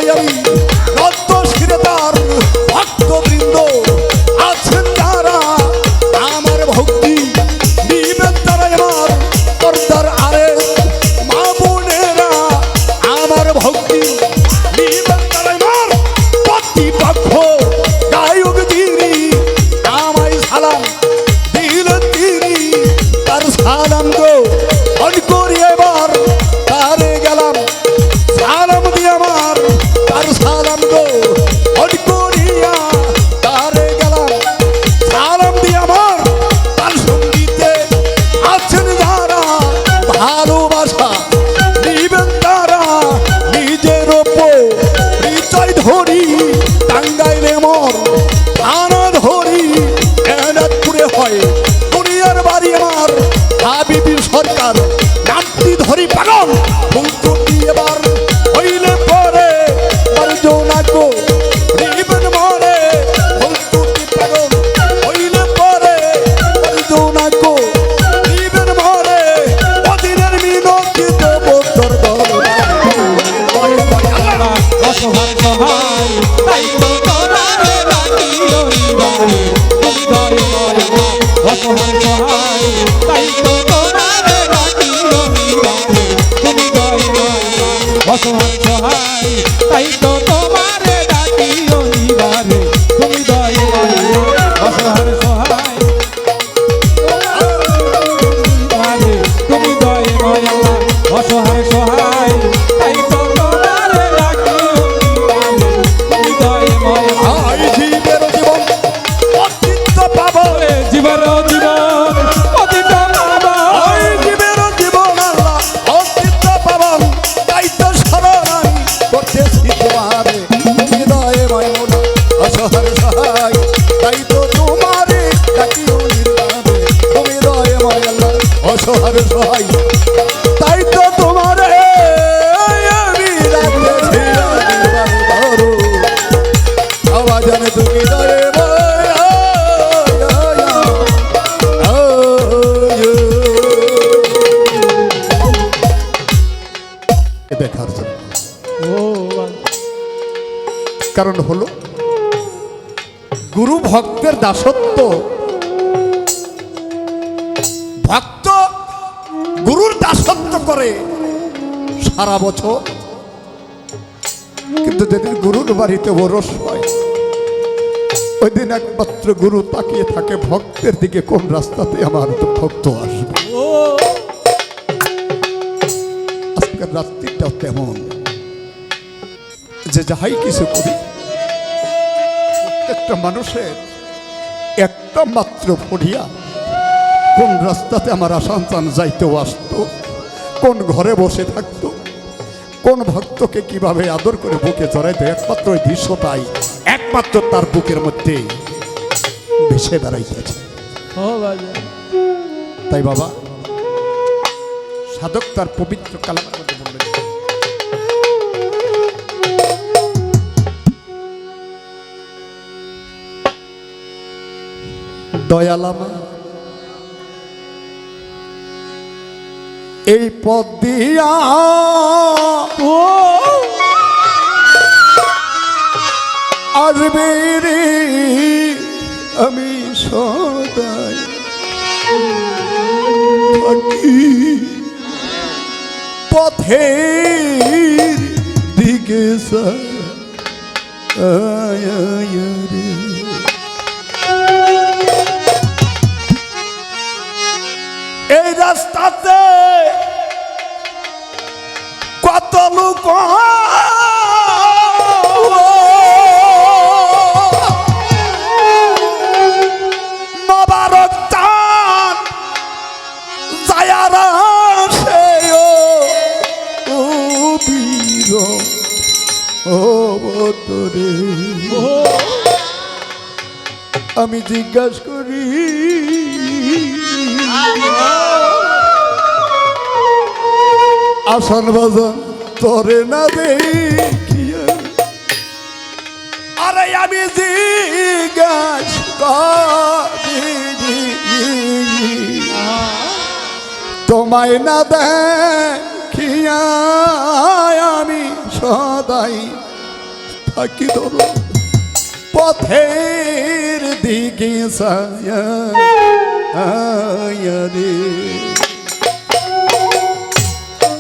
তাই আমি রক্ত শিরে তার ভক্তবৃন্দ আছেন যারা আমার ভক্তি নিবেন তারা আমার পর্দার আরে মা বোনেরা আমার ভক্তি নিবেন তারা আমার প্রতিপক্ষ গায়ক তিনি আমায় সালাম দিলেন তিনি তার সালাম গো অন করি এবার তারে গেলাম সালাম দিয়ে আমার তার সালাম গো অন করিয়া তারে গেলাম সালাম দিয়ে আমার তার সঙ্গীতে আছেন যারা ভালোবাসা নিবেন তারা নিজের ওপর হৃদয় ধরি টাঙ্গাইলে মর থানা ধরি এনাদপুরে হয় দুনিয়ার বাড়ি আমার হাবিবি সরকার নামটি ধরি পাগল ফুলটুটি এবার হইলে পরে অর্জনা গো রিবন মরে ফুলটুটি পাগল হইলে পরে অর্জনা গো রিবন মরে অদিনের মিনতি দেব তোর দরবারে অসহায় সহায় তাই তো তোরারে ডাকি অনিবারে তুমি দয়াময় অসহায় সহায় তাই তো তোরারে ডাকি অনিবারে তুমি দয়াময় অসহায় সহায় তাই তো তোমারে ডাকি অনিবারে তুমি দয়াময় অসহায় সহায় তুমি দয়াময় অসহায় সহায় তাই তো তোমারে ডাকি অনিবারে তুমি দয়াময় আই জীবের জীবন অতীত পাবো জীবন জীবন অতীত পাবো আই জীবের জীবন আল্লাহ অতীত পাবো তাই তো স্মরণ আমি করতেছি তোমারে হৃদয়ে মায়না অসহায় সহায় তাই তো তোমারে ডাকিও নির্বাণে তুমি হৃদয়ে মায়না অসহায় সহায় তাই তো তোমারে আমি ডাকতেছি নির্বাণে ধরো আওয়াজ জানে তুমি দয়ে দেখার জন্য কারণ হলো গুরু ভক্তের দাসত্ব ভক্ত গুরুর দাসত্ব করে সারা বছর কিন্তু যেদিন গুরুর বাড়িতে ওরস হয় ওই দিন একমাত্র গুরু তাকিয়ে থাকে ভক্তের দিকে কোন রাস্তাতে আমার ভক্ত আসবে আজকের রাত্রিটাও তেমন যে যাহাই কিছু করি প্রত্যেকটা মানুষের একটা মাত্র পড়িয়া কোন রাস্তাতে আমার সন্তান যাইতেও আসতো কোন ঘরে বসে থাকতো কোন ভক্তকে কিভাবে আদর করে বুকে জড়াইতো একমাত্র ওই দৃশ্যটাই একমাত্র তার বুকের মধ্যে ভেসে বেড়াইতেছে তাই বাবা সাধক তার পবিত্র কালামের মধ্যে বললেন দয়ালামা এই পথ দিয়া আসবে রে আমি সদাই থাকি পথের দিকে রে এই রাস্তাতে কত লোক নবারক টান যায়ারা সে ও বীর অবতরে আমি জিজ্ঞাসা করি আসান বাজান তরে না দেখিয়া আরে আমি জিজ্ঞাস করি তোমায় না দেখিয়া আমি সদাই থাকি ধরো পথের দিকে ছায়া রে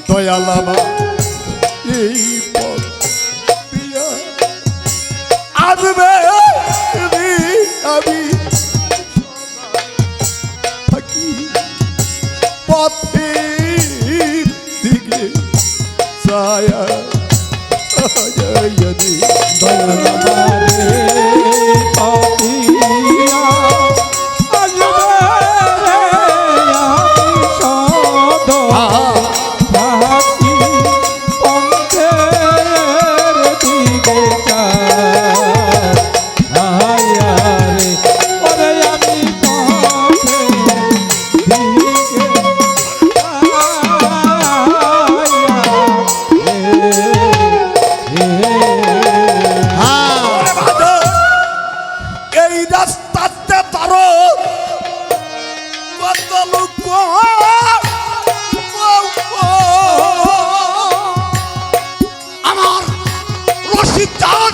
দয়াল আমার এই পথ দিয়া আসবে রে আমি থাকি পথের দিকে ছায়া রে দয়াল আমারে পাতিয়া আসবে রে আমি সদয় থাকি পথের দিকে ছায়া রে ওরে আমি পথের দিকে এই রাস্তাতে তারো কত লোক আমার রশিদ চান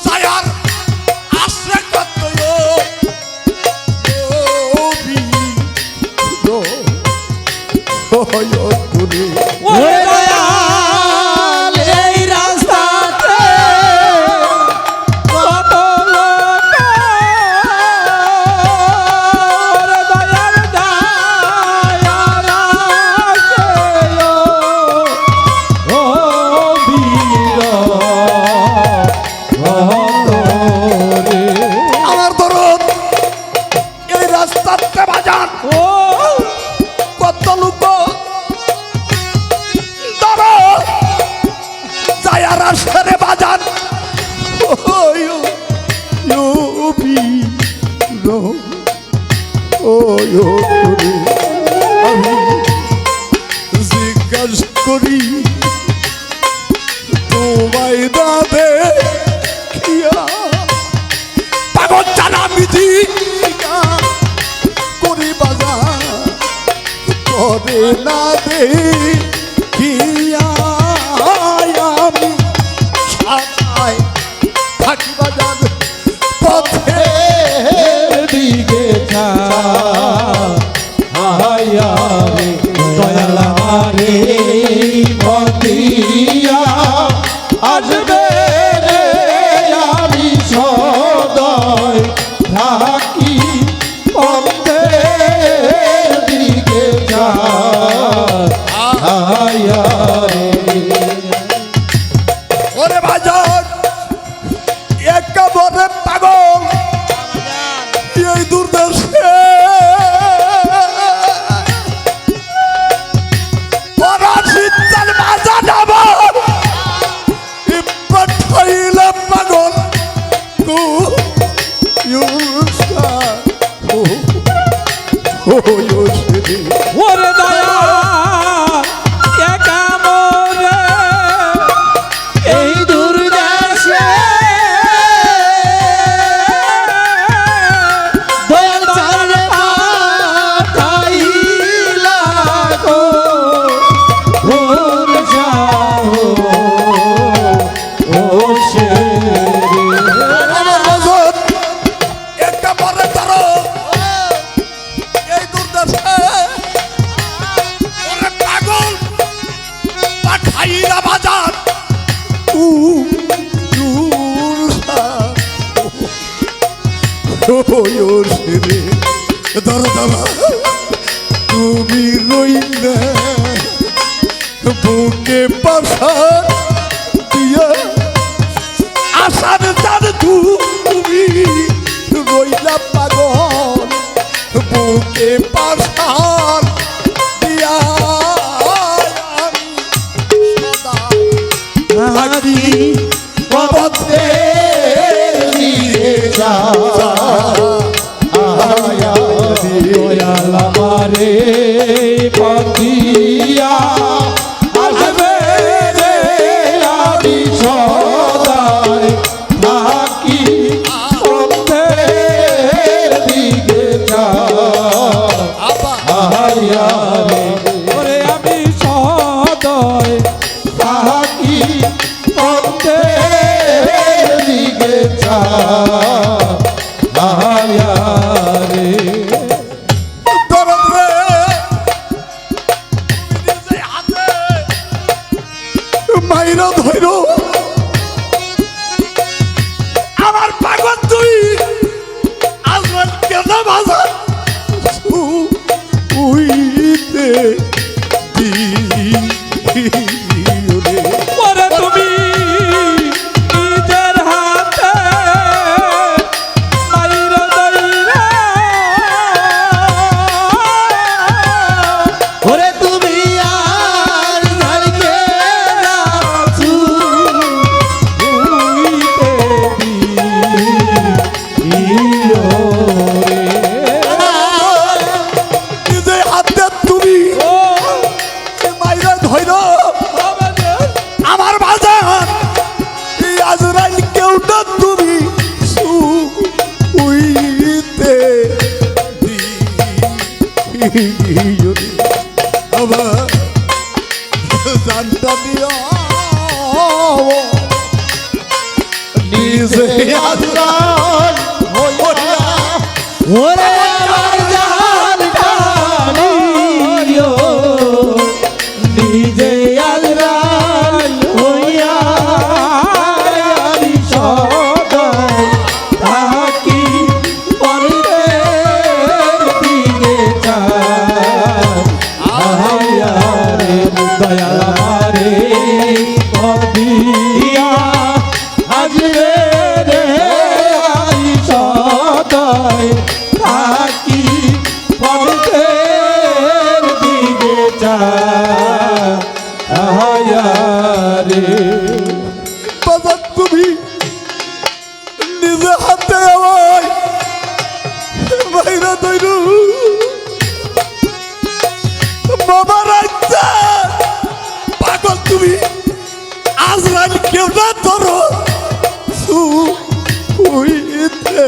যায়ার আশ্রয় কত তুলে ওরে দয়াল এই রাস্তাতে কত লোক ওরে দয়াল দয়াল আসে ও বীর রে আমার দরদ এই রাস্তাতে বাজান ও কত লোক ধরো যায়ার আসরে বাজান আমি জিজ্ঞাসা করি তোমায় দাদে পাগল জানা বিধি করি বাজার করে না দে আমি সাথায় থাকি বাজার পথে দিকে ছায়া রে দয়াল আমারে পতিয়া আসবে রে আমি সদয় থাকি পথের দিকে ছায়া রে ওরে বাজার একেবারে পাগল এই দুর্দশে পরাশিতার বাজার আমার পাঠাইলে পাগল কু ইউসা ও ইউসি ওরে দয়াল একা মোরে এই দুর্দশে দয়াল চালে পাঠাইলা গো ভোর যাও ও শেরে আমার বাজার একেবারে তারো এই দুর্দশা ওরে পাগল পাঠাইলা বাজার তুমি রইলে বুকে পাশার দিয়া আসার চাঁদ তুমি রইলা পাগল বুকে পাশার দিয়া আমি পথে নিয়ে দয়াল আমারে পতিয়া আসবে রে আমি সদায় থাকি পথের দিকে রে ওরে আমি সদয় থাকি পথের আয়া রে দরদ রে নিজে হাতে মাইরা ধইরো আমার পাগল তুই আজরাইল কেন বাজার উইতে ওরে তুমি নিজের হাতে মাইরা দইরা ওরে তুমি আর ঝাড়কে রাখু উইতে দিও রে নিজে হাতে তুমি মাইরা ধইরো আমার বাজার এই আজরাইল কেউটা তুমি উইতে আবার জানটা দিও নিজে আজরাইল ওরে আমার জান কানিও নিজে আজরাইল হইয়া আমি সদাই থাকি পরদের দিকে চাই আয়া রে দয়াল আমারে কদিয়া আজরে রে আমি সদাই থাকি পরদের দিকে চাই আয়া রে বাজার তুমি নিজে হাতে আমার বাইরে তৈরু বাবা রাখছে পাগল তুমি আজরাইল কেউ না ধরো উইতে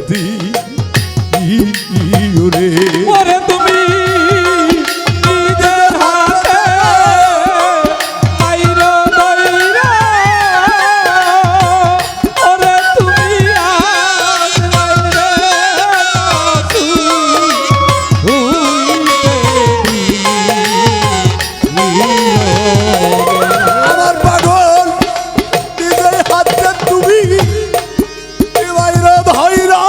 দিও রে ওরে তুমি নিজের হাতে মাইরা দইরা ওরে তুমি আজ মাইরে নাচু আমার পাগল নিজে হাতে তুমি বাইরে ধইরা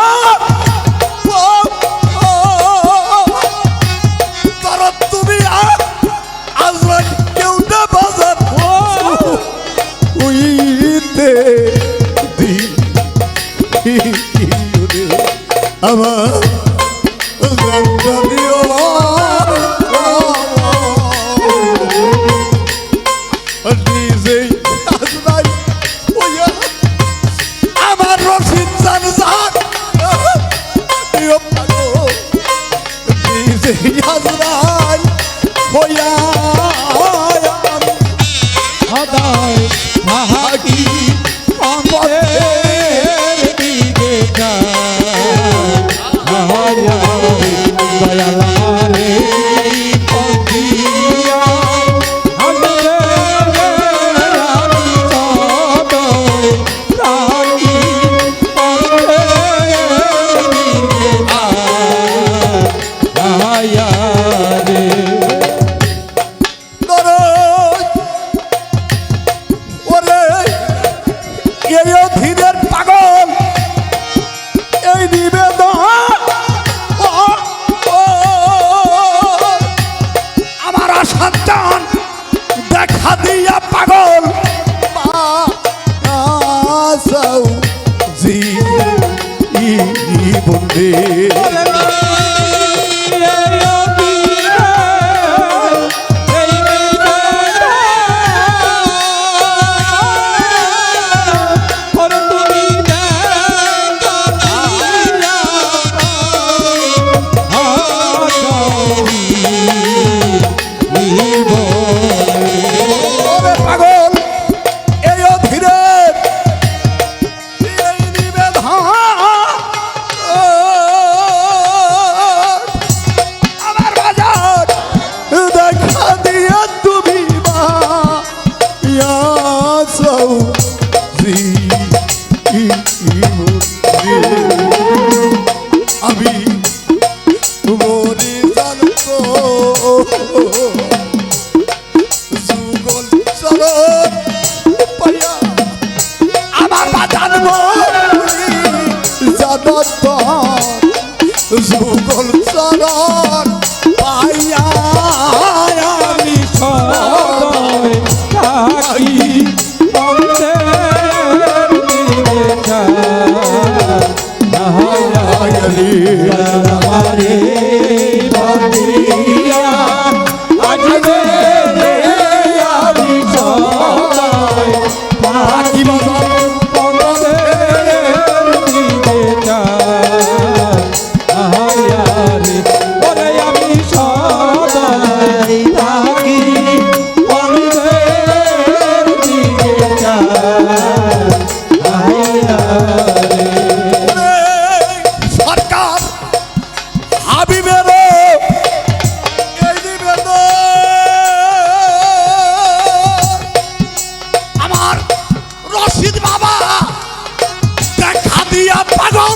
তারা তুমি আজরাইল কেউ না বাজার উইতে আমার জানটা দিও নিজে আজরাইল ওয়া আমার রশিদ জান জান দিও পাগল নিজে আজরাইল ওয়া সদাই থাকি পরদের দিকে চাই আয়া রে দয়াল আমারে কদিয়া আজরে রে আমি সদাই থাকি পরদের দিকে চাই আয়া রে ওরে এই অধীনের পাগল এই নিবেদন আমার সন্তান দেখা দিয়া পাগল বন্দে পাগল এই অধীরে এই নিবেদন বদ্ধ যুগল চরণ পাইয়া আমি সদয় থাকি পথের দিকে আমারে বন্দিয়া আসবে রে আমি সদয় থাকি পথের দিকে ওরে আমি সদয় থাকি পথের দিকে সরকার হাবিবের এই নিবেদন আমার রশিদ বাবা দেখা দিয়া পাগল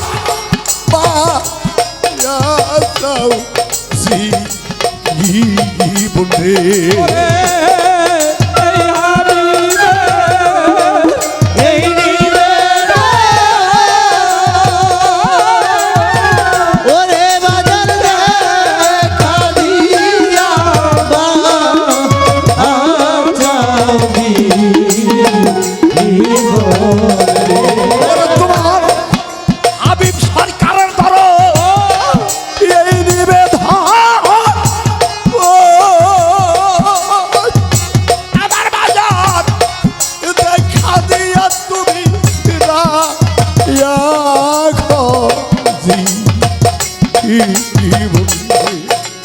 বন্ধে তোমার হাবিব সরকারের ধরো এই নিবেদন আমার বাজার দেখা দিয়া তুমি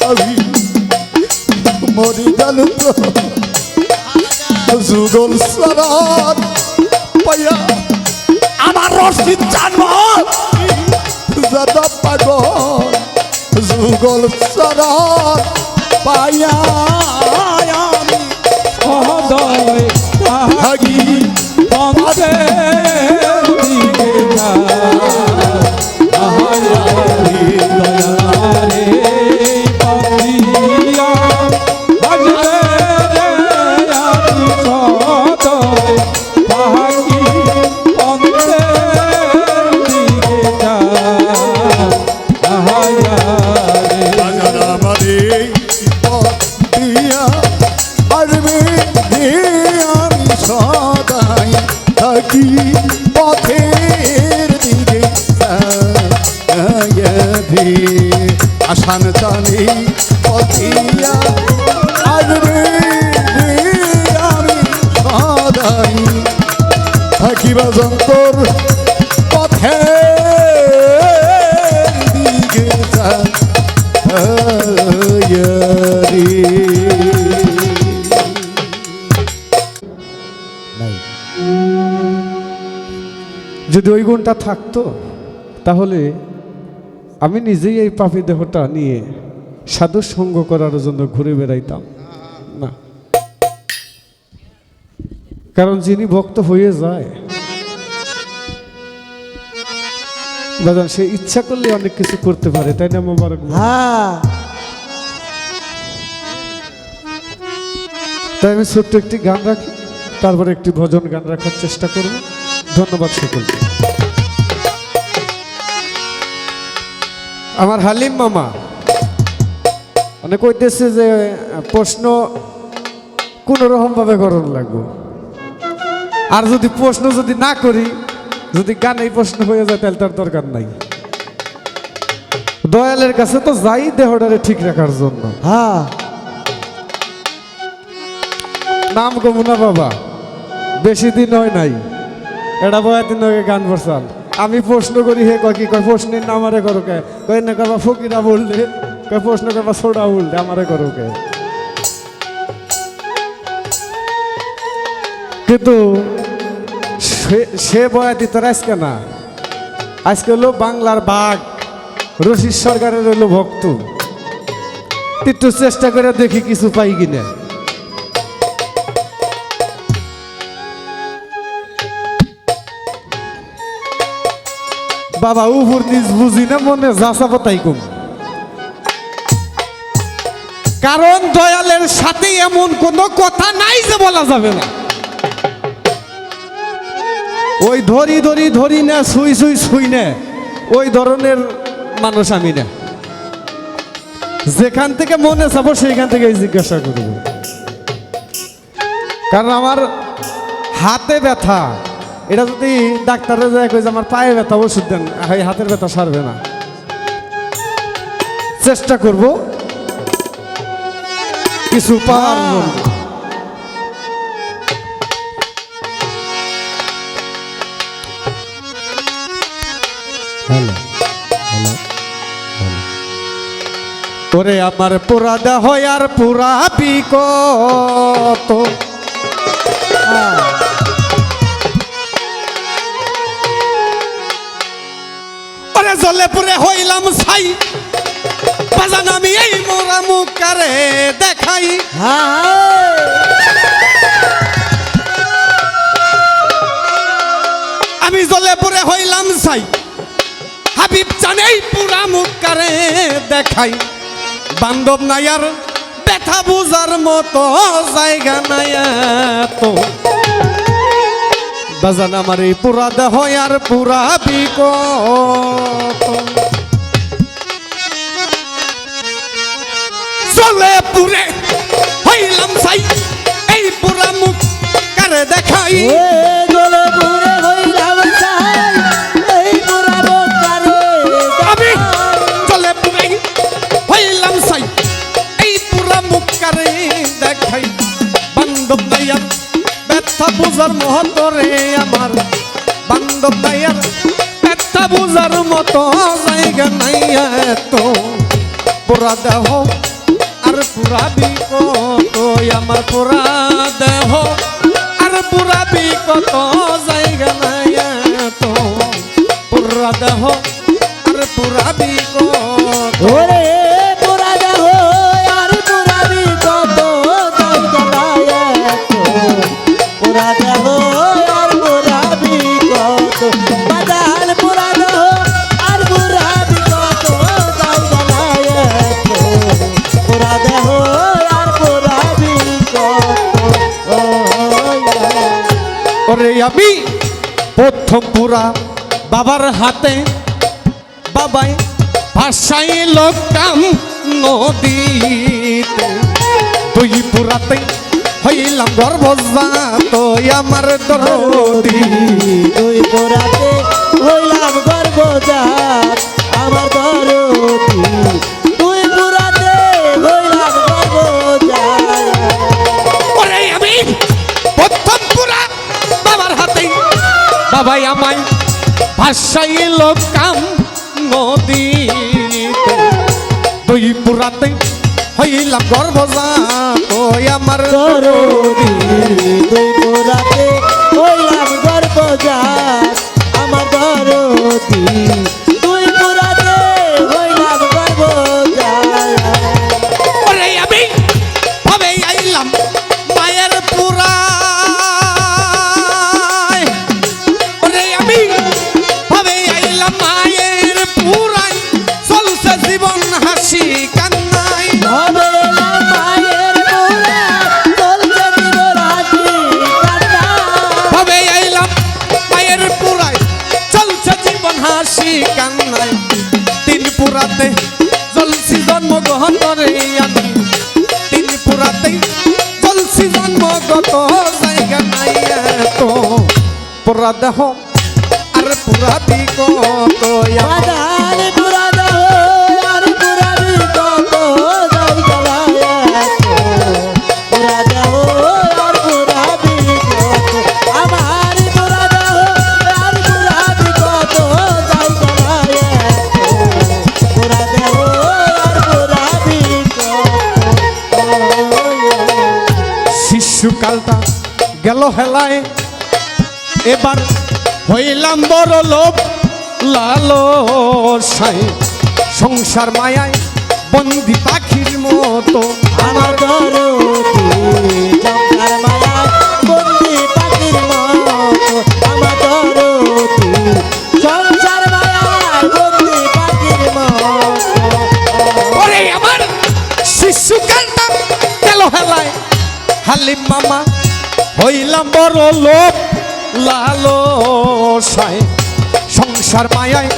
আমি মরি জানো তো যুগল সরার পাইয়া আমার রশিদ জানব যাদা পাগল যুগল সরার পাইয়া আমি সদয় থাকি পথের দিকে দয়ারে বন্দিয়া আসবে রে আমি সদয় থাকি পথের দিকে বাজার আমারে পথ দিয়া আসবে রে আমি সদাই থাকি পথের দিকে আসান জানি পথিয়া আসবে রে আমি সদাই থাকিবা যন্তর পথের দিকে যদি ওই গুণটা থাকতো তাহলে আমি নিজেই এই পাপী দেহটা নিয়ে সাধু সঙ্গ করার জন্য ঘুরে বেড়াইতাম না। কারণ যিনি ভক্ত হয়ে যায় বাজান সে ইচ্ছা করলে অনেক কিছু করতে পারে, তাই না মোবারক? তাই আমি ছোট্ট একটি গান রাখি, তারপরে একটি ভজন গান রাখার চেষ্টা করব। ধন্যবাদ সকলকে। আমার হালিম মামা অনেক কইতেছে যে প্রশ্ন কোন রকম ভাবে করণ লাগবে, আর যদি প্রশ্ন যদি না করি, যদি গানেই প্রশ্ন হয়ে যায় তাহলে তার দরকার নাই। দয়ালের কাছে তো যাই দেহটারে ঠিক রাখার জন্য। হ্যাঁ, নাম গমুনা বাবা বেশি দিন হয় নাই, এটা বয়া দিন আগে গান বসাল। আমি প্রশ্ন করি, হে কয় কি কয় প্রশ্নের নাম আমারে করো কে, কয় না করবা ফকিরা বললে, কয় প্রশ্ন করবা ছোড়া বললে আমারে করো কে। কিন্তু সে বয়াতি তোর আজকে না, আজকে হলো বাংলার বাঘ, রশিদ সরকারের হলো ভক্ত। একটু চেষ্টা করে দেখি কিছু পাই কিনা। বাবা উপর নিজ বুঝি না, মনে যাচাবো তাই কম। কারণ দয়ালের সাথে এমন কোনো কথা নাই যে বলা যাবে না। ওই ধরি ধরি ধরি না, ছুই ছুই ছুই না, ওই ধরনের মানুষ আমি না। যেখান থেকে মনে চাবো সেইখান থেকে জিজ্ঞাসা করব। কারণ আমার হাতে ব্যথা, এটা যদি ডাক্তারে যায় কই যে আমার পায়ে ব্যথা, ওষুধ দেন, এই হাতের ব্যথা সারবে না। চেষ্টা করব কিছু পাওয়ার জন্য। ওরে আমার পুরা দেহ আর পুরা বিকত, ওরে জলে পুরে হইলাম ছাই, বাজান আমি এই মোরা মুখ কারে দেখাই। আমি জলে পুরে হইলাম ছাই, হাবিব জানেই পুরা মুখ কারে দেখাই। বান্ধব নাই আর ব্যথা বুঝার মতো জায়গা নাই তো, বাজান আমার এই পুরা দেহ আর পুরা বিকত। চলে পুরে হইলাম ছাই, এই পুরা মুখ কারে দেখাই। আমি চলে পুরে হইলাম ছাই, এই পুরা মুখ কারে দেখাই। বান্ধব নাই আর ব্যথা বুঝার মহতরে আমার, বান্ধব নাই আর ব্যথা বুঝার মতো জায়গা নাই তো। পুরা দেহ আর পুরা বিকত, আমার পুরা দেহ আর পুরা বিকত জায়গা নাই তো। পুরা দেহ আর পুরা বিকত, ওরে পুরা দেহ আর পুরা বিকত জায়গা নাই তো। পুরা দেহ আর পুরা বিকত, বাজান পুরা দেহ আর পুরা বিকত জায়গা নাই তো। পুরা দেহ আর পুরা বিকত, ওরে আমি প্রথম পুরা বাবার হাতে, বাবাই ভাষাই লোকাম নদীতে। তুই পুরাতে হইলাম গর্ভজাত আমার দরদি। তুই পুরাতে হইলাম গর্ভজাত আমার দরদি। তুই পুরাতে হইলাম গর্ভজাত, ওরে আমি প্রথম পুরা বাবার হাতে, বাবাই আমায় ভাষাই লোকাম নদীতে। তুই পুরাতে হইলাম গর্ভজাত আমার দরদি। তুই পুরাতে হইলাম গর্ভজাত আমার দরদি। তুই পুরাতে হইলাম গর্ভজাত, ওরে আমি ভাবে আইলাম মায়ের পুরা। ওরে আমি ভাবে আইলাম মায়ের পুরাই, চলছে জীবন হাসি কান্নাই। হবে না মায়ের পুরা, চলছে জীবন হাসি কান্না। ভাবে আইলাম মায়ের পুরাই, চলছে জীবন হাসি কান্নাই। তিন পুরাতে চলছি জন্মগ্রহণ করে আমি, তিন পুরাতে চলছি জন্মগত জায়গা নাই তো। পুরা দেহ আর পুরা বিকত, বাজান পুরা দেহ আর পুরা বিকত জায়গা নাই তো। পুরা দেহ আর পুরা বিকত, আমার পুরা দেহ আর পুরা বিকত জায়গা নাই তো। পুরা দেহ আর পুরা বিকত, শিশুকালটা গেল হেলায়, এবার হইলাম বড় লোক লালসায়। সংসার মায়ায় বন্দি পাখির মতো আমার দরদি। সংসার মায়ায় বন্দি পাখির মতো আমার দরদি। সংসার মায়ায় বন্দি পাখির মতো, ওরে আমার শিশুকালটা গেল হেলায়, হালিম মামা হইলাম বড় লোক লালসায়। সংসার মায়ায়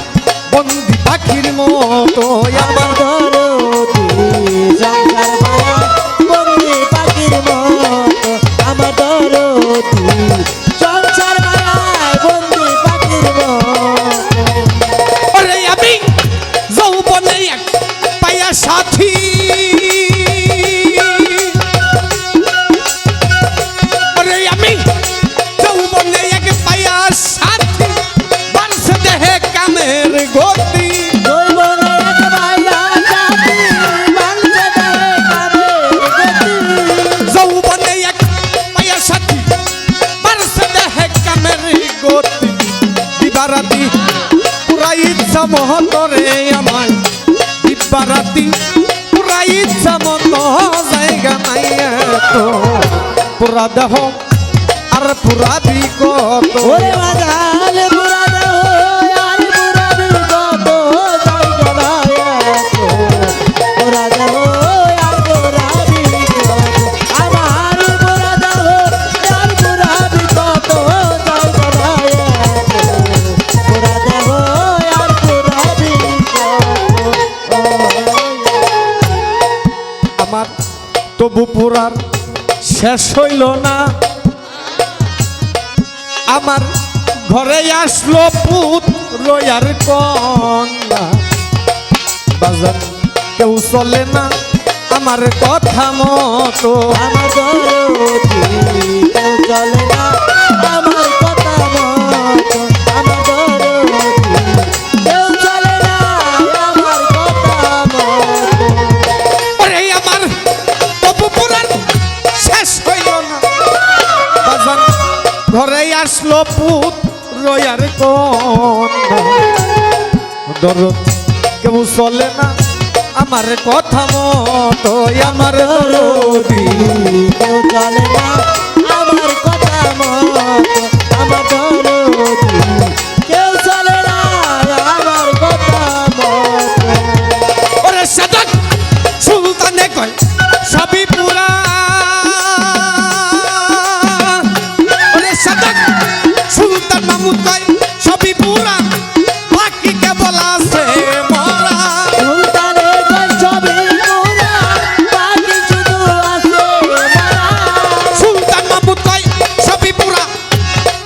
ইচ্ছা মহতরে আমায় দিব্যারাতি পুরা ইচ্ছা মতো জায়গা নাই তো পুরা দেহ আর পুরা বিকত ওরে বাজাল পুরা দেহ আর পুরা বিগত জায়গা নাই তো পুরা দেহ আর পুরা বিগত আমার পুরা দেহ আর পুরা বিগত জায়গা নাই তো পুরা দেহ আর পুরা বিগত আমার তবু পুরার শেষ হইল না আমার ঘরে আসলো পুত লয়ার কন্যা বাজার কেউ চলে না আমার কথা মতো আমার দরদি কেউ চলে না আমার কথা মতো আমার দরদি কেউ চলে না আমার কথা মতো ওরে আমার তবু পুরার শেষ হইল না বাজার ঘরে আসলো পুত লয়ার কন্যা দরদ কেউ চলে না আমার কথা মতো আমার দরদি কেউ চলে না আমার কথা মতো আমার দরদি কেউ চলে না আমার কথা মতো ওরে সাদাক সুলতানে কয় সবই পুরা ওরে সাদাক সুলতান মাহমুদ কয় সবই পুরা বাকি কেবল আছে মরা সুলতানে কয় সবই পুরা বাকি শুধু আছে মারা সুলতান মাহমুদ কয় সবই পুরা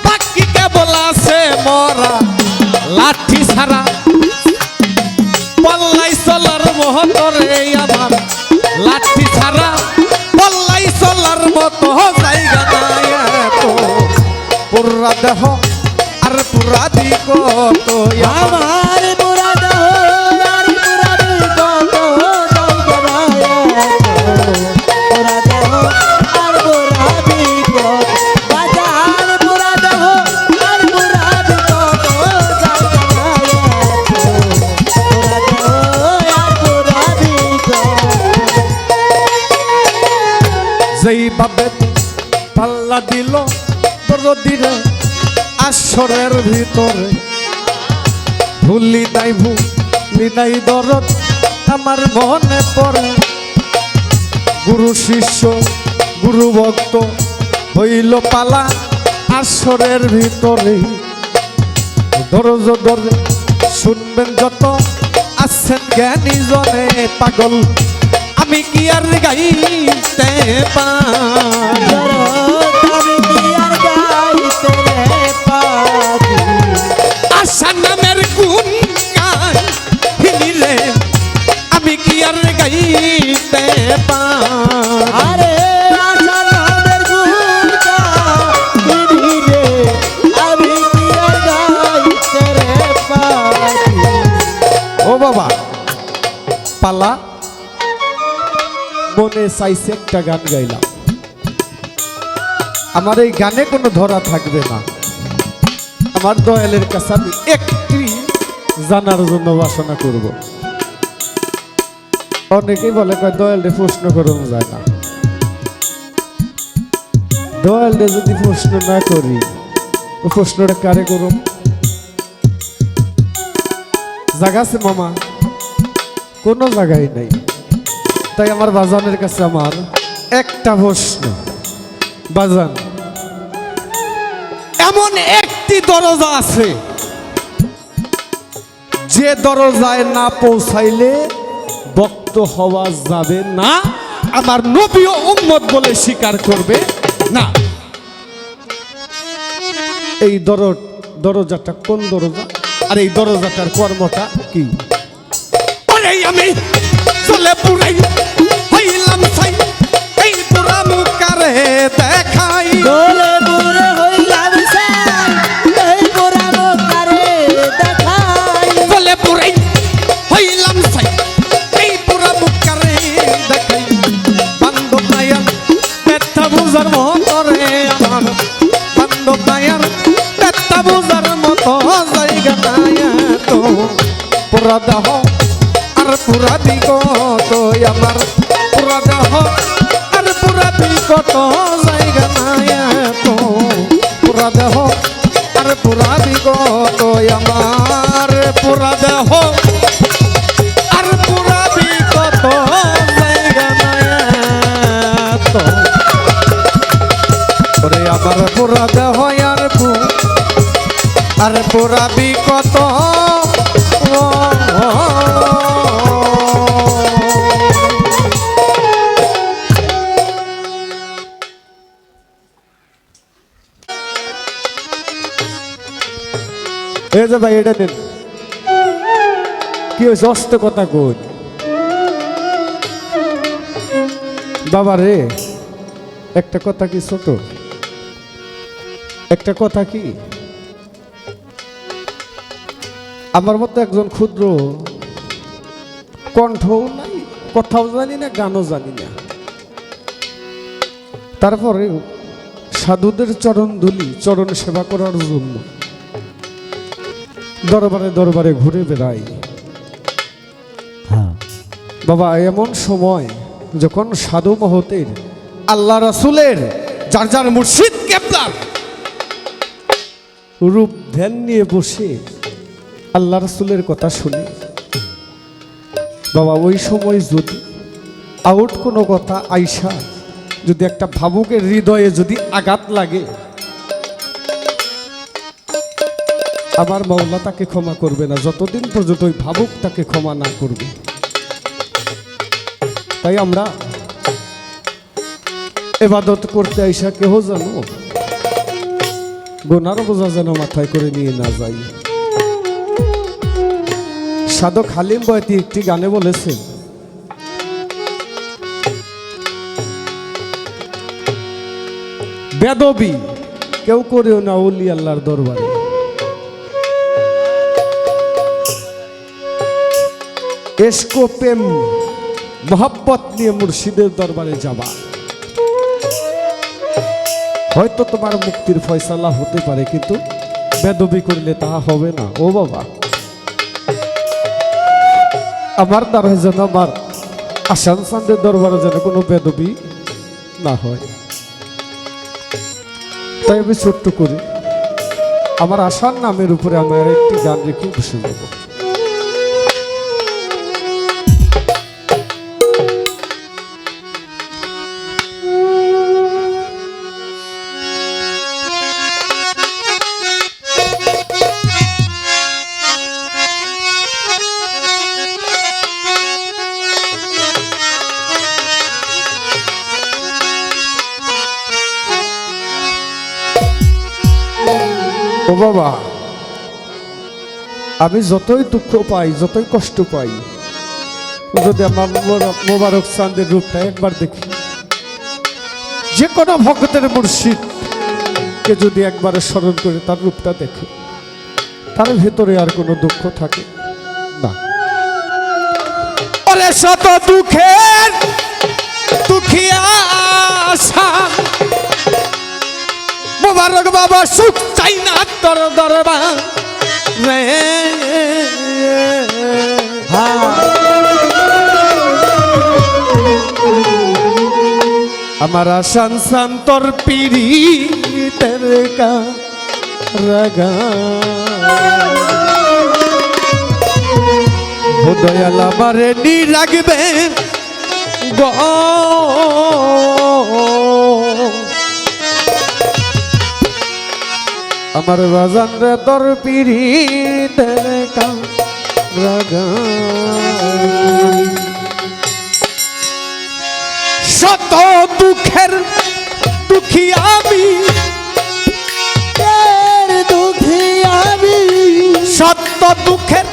বাকি কেবল আছে মরা লাঠি ছাড়া পল্লাই চলার মহতরে আমার লাঠি ছাড়া পল্লাই চলার মতো জায়গা নাই তো পুরা দেহ আর পুরা দিক তো আমার পুরা দেহ আর পুরা বিগত জায়গা নাই পুরা দেহ আর পুরা বিগত বাজার পুরা দেহ আর পুরা বিগত জায়গা নাই পুরা দেহ আর পুরা বিগত যেইভাবে পাল্লা দিল দরদিরে আসরের ভিতরে ভুলি নাই দরদ আমার মনে পড়ে গুরু শিষ্য গুরু ভক্ত হইল পালা আসরের ভিতরে দরজ দরে শুনবেন যত আছেন জ্ঞানী জনে পাগল আমি কি আর গাইতে পাই আমি কি আর গাইতে পারি আশা নামের গুণ গাই রে আমি কি আর গাইতে পাই আরে আশা নামের গুণটা রে আমি কি আর গাইতে পারি ও বাবা পালা মনে চাইছে একটা গান গাইলাম আমার এই গানে কোনো ধরা থাকবে না আমার দয়ালের কাছে আমি একটি জানার জন্য বাসনা করব অনেকেই বলে কয় দয়ালরে প্রশ্ন করুন যায় না দয়ালরে যদি প্রশ্ন না করি ও প্রশ্নটা কারে করুম জায়গা আছে মামা কোনো জায়গায় নেই তাই আমার বাজানের কাছে আমার একটা প্রশ্ন বাজান এমন একটি দরজা আছে যে দরজায় না পৌঁছাইলে ভক্ত হওয়া যাবে না আমার নবী ও উম্মত বলে স্বীকার করবে না এই দরজাটা কোন দরজা আর এই দরজাটার কর্মটা কি আরে আমি চলে পুরাই হইলাম ছাই এই পুরা মুখারে দেখাই দোলে বুড়ে হইলাম সাই এই গোরা মুখারে দেখাই চলে পুরাই হইলাম ছাই এই পুরা মুখারে দেখাই বান্ধব নায়ার পেটটা বুঝার মতরে আমার বান্ধব নায়ার পেটটা বুঝার মতো জায়গা নাই তো পুরা দেহ আর পুরা বিগত আমার পুরা দেহ আর পুরা বিগত জায়গা নাই এত পুরা দেহ আর পুরা বিগত আমার পুরা দেহ আর পুরা বিগত জায়গা নাই এত ওরে আমার পুরা দেহ আর পুরা বিগত এই যে ভাই এটা নেন কি হয়েছে অস্ত কথা কই বাবা রে একটা কথা কি ছোট একটা কথা কি আমার মতো একজন ক্ষুদ্র কণ্ঠও নাই কথাও জানি না গানও জানি না তারপরে সাধুদের চরণ ধুলি চরণ সেবা করার জন্য দরবারে দরবারে ঘুরে বেড়াই বাবা এমন সময় যখন সাধু মহতের আল্লাহ রাসূলের যার যার মুর্শিদ কেবলার রূপ ধ্যান নিয়ে বসে আল্লাহ রাসূলের কথা শুনি বাবা ওই সময় যদি আউট কোনো কথা আইসা যদি একটা ভাবুকের হৃদয়ে যদি আঘাত লাগে আমার মাওলা তাকে ক্ষমা করবে না যতদিন পর্যন্ত ওই ভাবুক তাকে ক্ষমা না করবে তাই আমরা ইবাদত করতে আইসা কেহ জানো গুনার বোঝা যেন মাথায় করে নিয়ে না যাই সাধক হালিম বয়তি একটি গানে বলেছেন বেদবি কেউ করেও না ওলি আল্লাহর দরবারে এসকো প্রেম মোহাব্বত নিয়ে মুর্শিদের দরবারে যাবা হয়তো তোমার মুক্তির ফয়সালা হতে পারে কিন্তু বেদবি করলে তাহা হবে না ও বাবা আমার দ্বারা যেন আমার আসান চান্দের দরবারে যেন কোনো বেদবি না হয় তাই আমি ছোট্ট করি আমার আসার নামের উপরে আমার একটি গান রেখে খুশি নেব ও বাবা আমি যতই দুঃখ পাই যতই কষ্ট পাই যদি আমার মোবারক চাঁদের রূপটা একবার দেখি যে কোনো ভক্তের মুর্শিদকে যদি একবার স্মরণ করে তার রূপটা দেখে তার ভেতরে আর কোনো দুঃখ থাকে না ওরে শত দুঃখের দুঃখিয়া মোবারক বাবা সুখ চাই না তোর দরবার রে আমার আসান শান্তর পিড়ি তেরে কা রাগা দয়াল আমারে নি রাখবে গো আমার বাজান রে তোর পিড়ি তেরে কা রাগা শত দুঃখের দুঃখী আমি দুঃখী আমি শত দুঃখের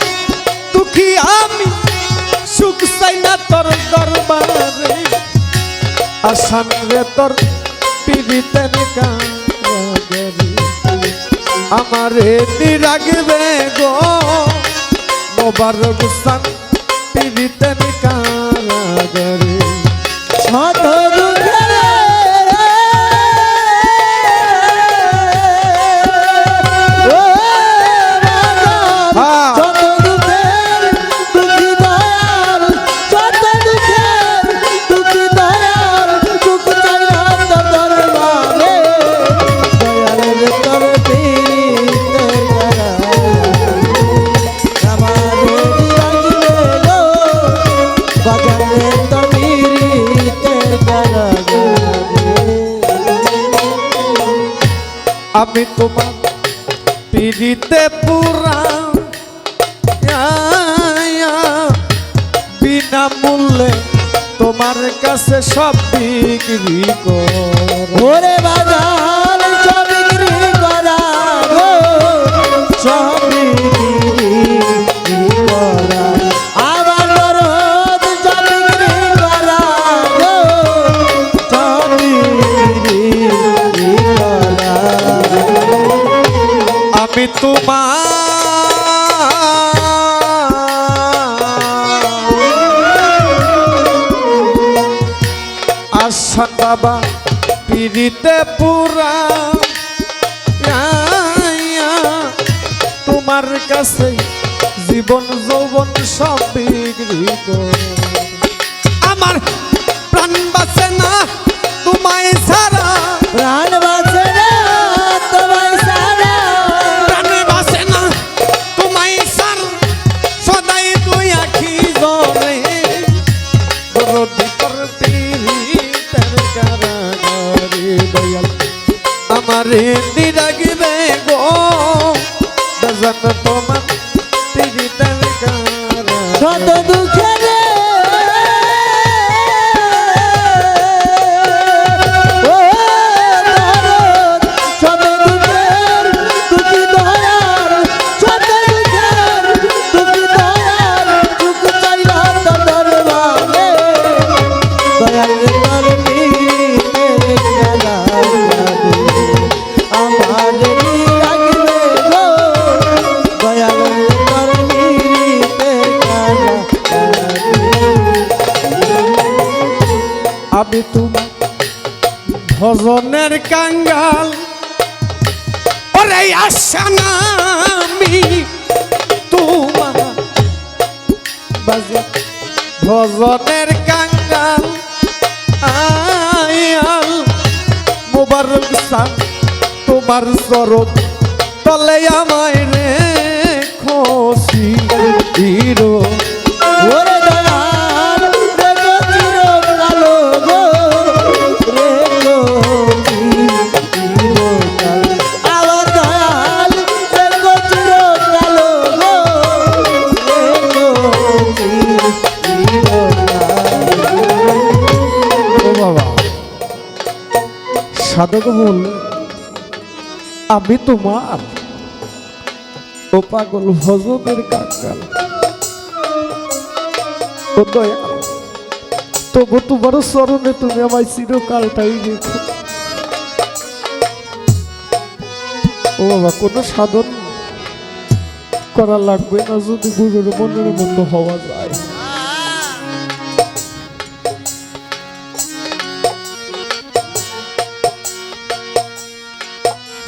দুঃখী আমি সুখ চাই না তোর দরবারে আসান রে তোর পিড়িতের কাগরে আমারে নিরাগবে গো মোবারক সান পিড়িতের কাগরে শত দুঃখের শত দুঃখের আমি তোমার পিড়িতে পুরা বিনামূল্যে তোমার কাছে সব বিক্রি কর ওরে বাজার সব বিক্রি করা গো সব বিক্রি করা আমার দরদ সব বিক্রি করা গো সব বিক্রি করা আমি তোমার আশান বাবা পিড়িতে পুরা তোমার কাছে জীবন যৌবন সব বিক্রি কর আমার প্রাণ বাঁচে না তোমায় ছাড়া প্রাণ বাঁচে না তোমায় ছাড়া প্রাণ বাঁচে না তোমায় ছাড়া সদাই তুই আখি জলে দরদি করতে তার কারাগারে দয়াল আমারে নিরাগবে গো দজন তোমার তিরি তার শত কারাগারে দুঃখে রে ও দরদ শত দুঃখের দুঃখী দয়ার শত দুঃখের দুঃখী দয়ার সুখ চাইলা তোর দরবারে দয়াল রে তোর নিতে গেলা আমার রাখবে গো দয়াল রে তোর নিতে গেলা আমি তোমার ভজনের কাঙ্গাল ওরে আশা না আমি তোমার বাজে ভজনের কাঙ্গাল আয়াল মুবারক সান তোমার চরণ তলে আমায় রে খুশি হিরো ওরে দয়াল রে গো চিরকালো গো রে গো চিরকাল আমার দয়াল রে গো চিরকালো গো রে গো চিরকাল ও বাবা সাধক বললেন আমি তোমার ও পাগল ভজনের কাঙ্গাল ও দয়াল তবু তোমার চরণে তুমি আমায় চিরকালটাই রেখো ও বাবা কোনো সাধন করা লাগবে না যদি গুরুর মনের মতো হওয়া যায়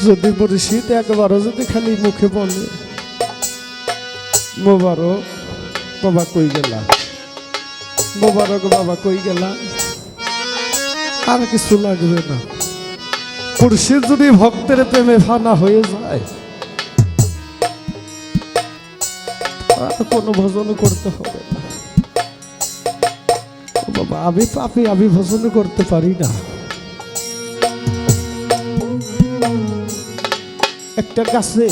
যদি মুর্শিদ একবারও যদি খালি মুখে বলে মোবারক বাবা কই গেলা মোবারক বাবা কই গেলা আর কিছু লাগবে না মুর্শিদ যদি ভক্তের প্রেমে ফানা হয়ে যায় আর কোনো ভজন করতে হবে না ও বাবা আমি পাপি আমি ভজন করতে পারি না একটা গাছে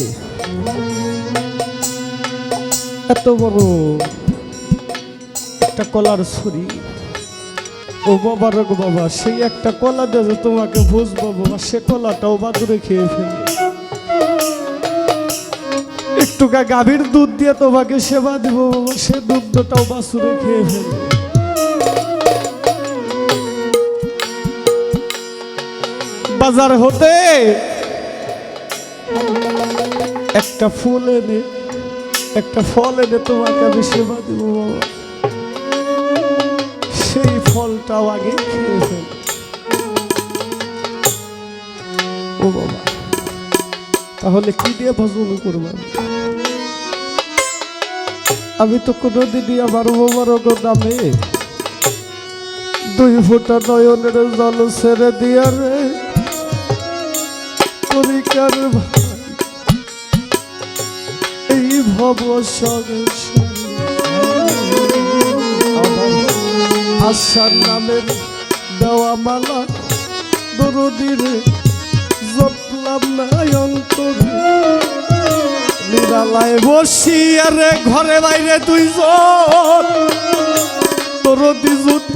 এত বড় একটা কলার ছড়ি ও বাবারক বাবা সেই একটা কলা দিয়ে তোমাকে বুঝবো বাবা সে কলাটাও বাদুরে খেয়ে ফেলবে একটু গাভীর দুধ দিয়ে তোমাকে সেবা দিব বাবা সে দুধটাও বাছুরে খেয়ে ফেলবে বাজার হতে একটা ফুল এনে একটা ফল এনে তোমাকে আমি সেবা দিব বাবা সেই ফলটাও আগে খেয়ে ফেল ও বাবা তাহলে কি দিয়ে ভজন করবেন আমি তো কোনোদিনই আমার মোবারক নামে 2 ফোঁটা নয়নের জল ছেড়ে দিয়া রে পরিকার ভাই এই ভব আশার নামের দেওয়া মালা দরদিরে যত্ন পেলাম না অন্তর নিরালায় বসি আরে ঘরে বাইরে দুইজন তোর দিজুত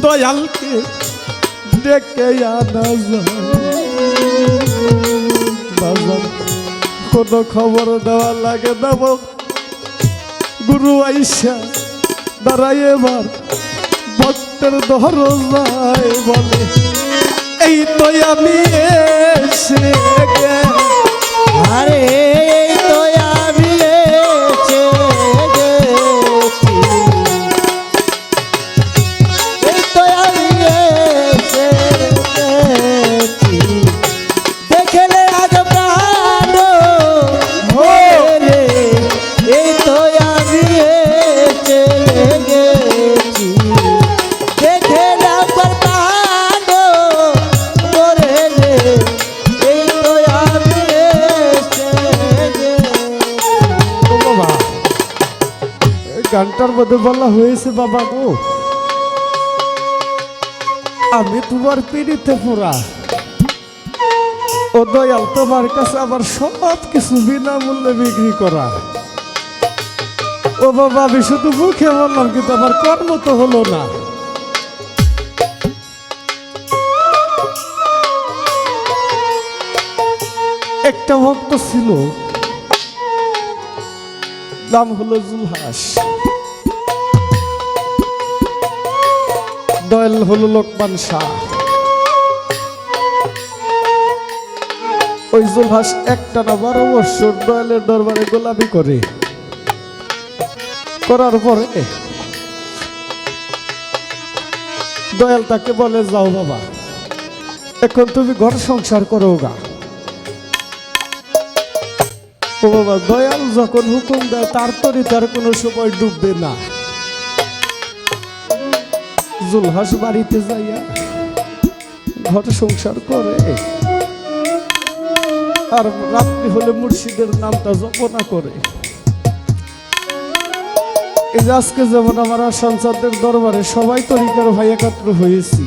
দয়ালকে ডেকে আনা যায় বাজার কোনো খবর দেওয়া লাগে না গুরু আইসা দাঁড়াই এবার ভক্তের দরজায় বলে এই তো আমি এসে আরে এই তো আমি এসে গেছি, এই তো আমি এসে গেছি, দেখলে আজ প্রাণ ভরে, এই তো আমি এসে গেছি, দেখলে একবার প্রাণ ভরে, এই তো আমি এসে গেছি। ও বাবা এই গানটার মধ্যে বলা হয়েছে বাবা গো আমি তোমার পিড়িতে পুরা ও দয়াল তোমার কাছে আবার সব কিছু বিনামূল্যে বিক্রি করা। ও বাবা আমি শুধু মুখে বললাম কিন্তু আমার কর্ম তো হলো না। একটা ভক্ত ছিল নাম হলো জুলহাস, দয়াল হলো লোকমান শাহ। ওই জুলহাস একটানা 12 বছর দয়ালের দরবারে গোলামি করে, করার পরে দয়াল তাকে বলে যাও বাবা এখন তুমি ঘর সংসার করো গা। ও বাবা দয়াল যখন হুকুম দেয় তার তরি তার কোনো সময় ডুববে না। জুলহাস বাড়িতে যাইয়া ঘর সংসার করে আর রাত্রি হলে মুর্শিদের নামটা জপনা করে। এই যে আজকে যেমন আমার সঞ্চারদের দরবারে সবাই তরিকার ভাই একত্র হয়েছি,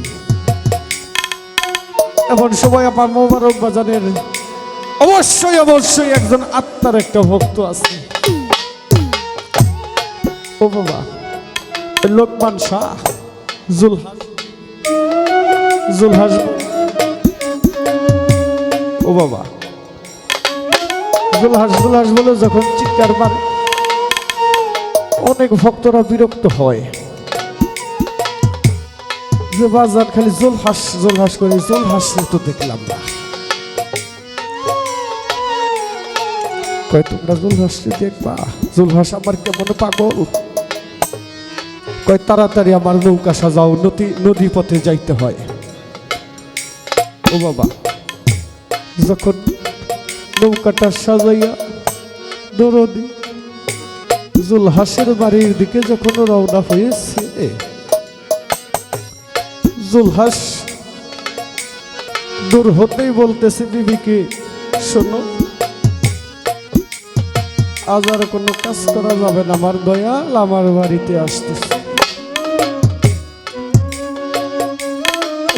এমন সবাই আমার মোবারক বাজানের অবশ্যই অবশ্যই একজন আত্মার একটা ভক্ত আছে। ও বাবা লোকমান শাহ জুলহাস জুলহাস ও বাবা জুলহাস জুলহাস বলে যখন চিৎকার মারে অনেক ভক্তরা বিরক্ত হয় যে বাজার খালি জুলহাস জুলহাস করে, জুলহাস তো দেখলাম না। কয় তোমরা জুলহাস দেখবা, জুলহাস আমার কেমন পাগল। কয় তাড়াতাড়ি আমার নৌকা সাজাও, নদী পথে যাইতে হয়। ও বাবা যখন নৌকাটা সাজাইয়া দরদি জুলহাসের বাড়ির দিকে যখন রওনা হয়েছে, জুলহাস দূর হতেই বলতেছে বিবিকে শোনো আজ আর কোনো কাজ করা যাবে না, আমার দয়াল আমার বাড়িতে আসতেছে।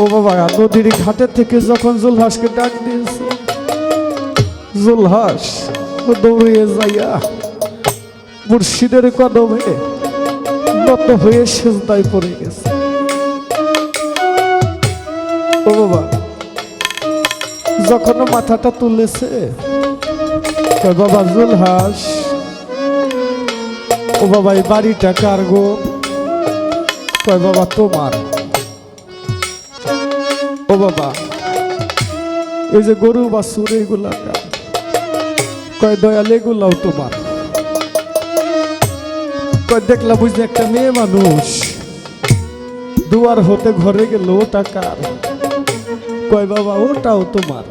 ও বাবা নদীর ঘাটে থেকে যখন জুলহাসকে ডাক দিয়েছে, জুলহাস দৌড়িয়ে যাইয়া মুর্শিদের কদমে নত হয়ে সেজদায় পড়ে গেছে। ও বাবা যখন মাথাটা তুলেছে, কয় বাবা জুলহাস, ও বাবা এই বাড়িটা কার গো? কয় বাবা তোমার। ও বাবা এই যে গরু বাছুর এইগুলা কার? কয় দয়াল এগুলাও তোমার। কয় দেখলাম বুঝলি একটা মেয়ে মানুষ দুয়ার হতে ঘরে গেল, ওটা কার? কয় বাবা ওটাও তোমার।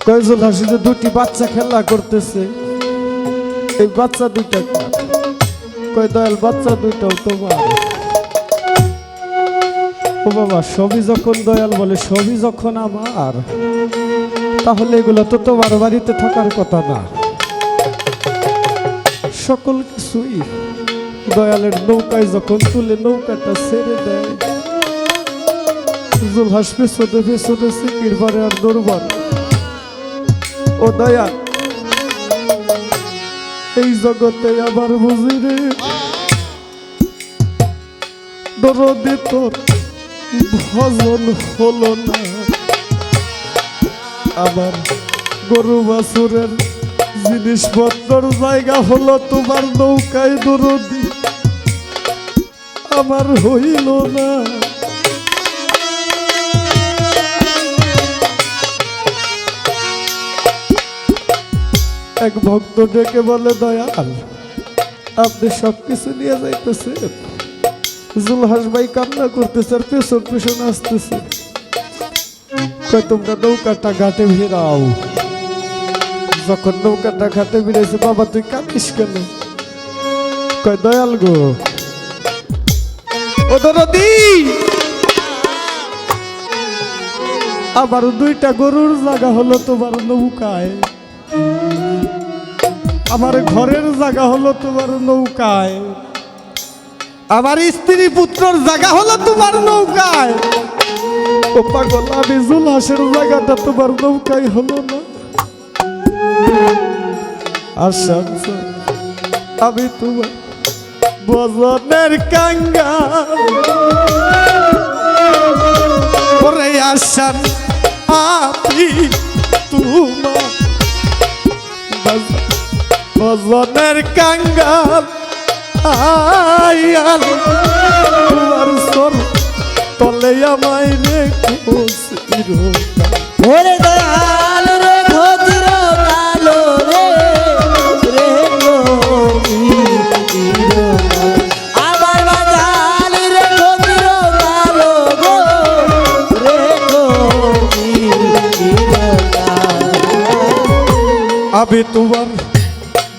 কয় জুলহাস যে দুটি বাচ্চা খেলা করতেছে, এই বাচ্চা দুইটা কার? কয় দয়াল বাচ্চা দুইটাও তোমার। ও বাবা সবই যখন দয়াল বলে সবই যখন আমার, তাহলে এগুলো তো তোমার বাড়িতে থাকার কথা না। সকল কিছুই দয়ালের নৌকায় যখন তুলে নৌকাটা ছেড়ে দেয়, জুলহাস পেছনে পেছনে সিকির পারে আর দরবার। ও দয়া, এই জগতে আবার বুঝি রে দরদে তোর ভজন হলো না। আবার গরু বাছুরের জিনিসপত্র জায়গা হলো তোমার নৌকায় দরদি, আমার হইল না। এক ভক্ত ডেকে বলে দয়াল, আপনি সবকিছু নিয়ে যাইতেছেন। জুলহাস ভাই কান্না করতেছে আর পেছন পেছন আসতেছে। কয় তোমরা নৌকাটা ঘাটে ভিড়াও। যখন নৌকাটা ঘাটে ভিড়েছে, বাবা তুই কাঁদিস কেন? কয় দয়াল গো, ও দরদি, আবার দুইটা গরুর জায়গা হলো তোমার নৌকায়, আমার ঘরের জায়গা হলো তোমার নৌকায়, আমার স্ত্রী পুত্রর জায়গা হলো তোমার নৌকায়। ও পাগল, আমি জুলহাসের জায়গাটা তোমার নৌকায় হলো না। আচ্ছা আমি তোমার বজনের কাঙ্গাল, ওরে আসান আমি তোমার বজনের কাঙ্গাল। আয়াল তোমার সর তলে আমায় রেখো চিরকাল। ওরে দয়াল রেখো চিরকাল রে, রেখো চিরকাল। আমার বাজাল রেখো চিরকাল গো, রেখো চিরকাল। আমি তোমার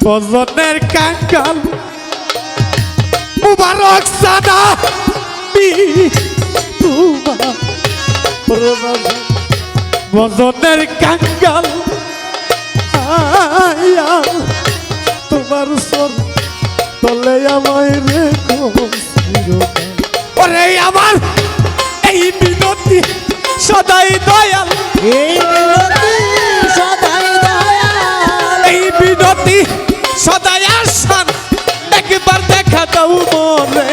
বজনের কাঙ্গাল, মুবারক সাদা তোমার বজনের কাঙ্গাল। আয়াল তোমার সর তলে আমায় রেখো চিরকাল। ওরে আমার এই বিনতি সদাই দয়াল, এই বিনতি সদাই দয়াল, এই বিনতি সদাই আসান, একবার দেখা দাও মরে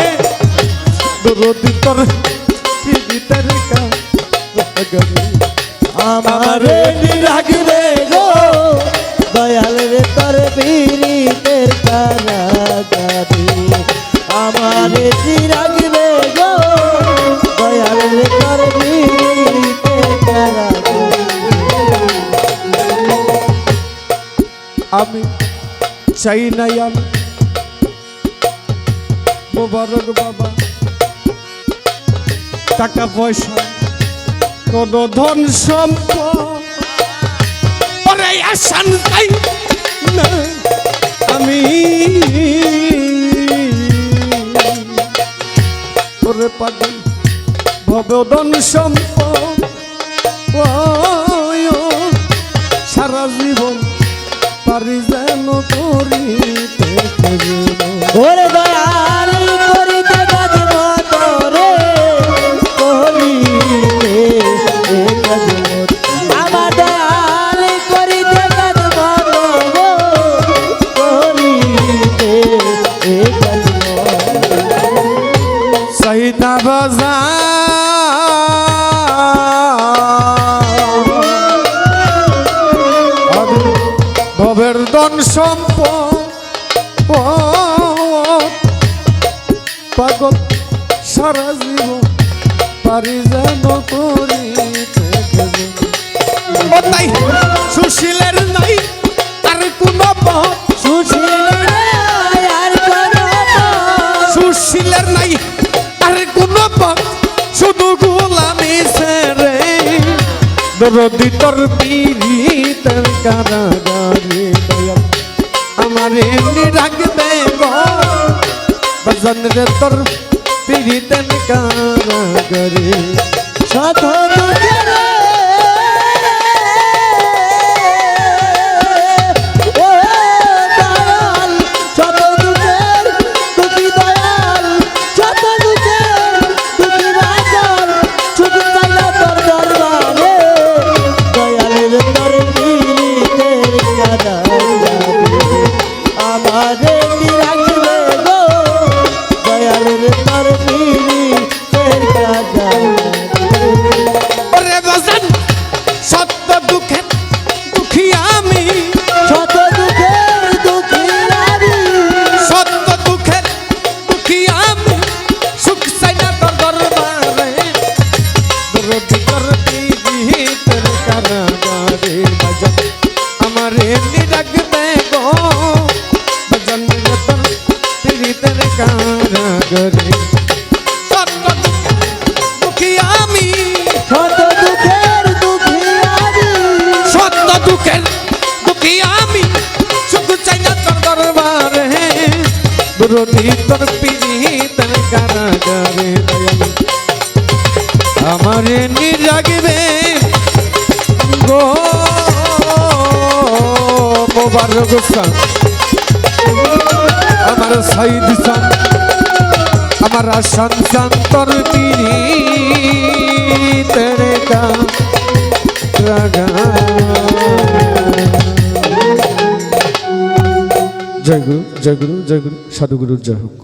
দরদি তোর পীড়িতের কারাগারে। আমারে রাখবে গো দয়াল রে তোর পীড়িতের কারাগারে। আমারে রাখবে গো দয়াল রে তোর পীড়িতের কারাগারে। আমি চাই নাই আমি মোবারক বাবা টাকা পয়সা কোন ধন সম্পদ, ওরে আসান চাই না আমি। ওরে পাগল ভবধন সম্পদ সারা জীবন পারি যেন করিতে। ওরে দয়াল করিতে কাজ মত রে, করিতে কাজ মত। আমার দয়াল করিতে কাজ মত গো, করিতে কাজ মত। সহিতা বাজা ভবের ধন সম্পদ পাগল সারা জীবন পারি যেন করিতে। ও তাই সুশীলের নাই আর কোন পথ, সুশীলের আর কোন সুশীলের নাই আর কোন পথ, শুধু গোলামি ছেড়ে দরদি তোর পীড়িতের কারাগারে। দয়াল আমার এমনি রাখবে গো ভজন রে তোর পীড়িতের কারাগারে। শত দুঃখের ও দয়াল, শত দুঃখের দুঃখী দয়াল, শত দুঃখের দুঃখী বাজার, শুধু চাইলা আমারে রাখবে গো দয়াল রে তোর পীড়িতের কাজা ওরে বাজান সত্য দুঃখের দুঃখী আমি শত দুঃখের দুঃখী নারী সত্য দুঃখের দুঃখী আমি সুখ চাই না তোর দরবারে দরদি করবি তোর কারাগারে বাজান আমারে রাখবে গো বাজান রে তোর পীড়িতের কারাগারে সত্য দুঃখী আমি শত দুঃখের দুঃখী নারী সত্য দুঃখের দুঃখী আমি সুখ চাই না তোর দরবারে দুরতি তোর পীড়িতের কারাগারে আমারে নিরাগবে গো মোবারক হোসেন আমার সাইদ সান আমার সন্তান তোর পীড়িতের জয় গুরু জয় গুরু জয় গুরু সাধু গুরুর জয় হোক।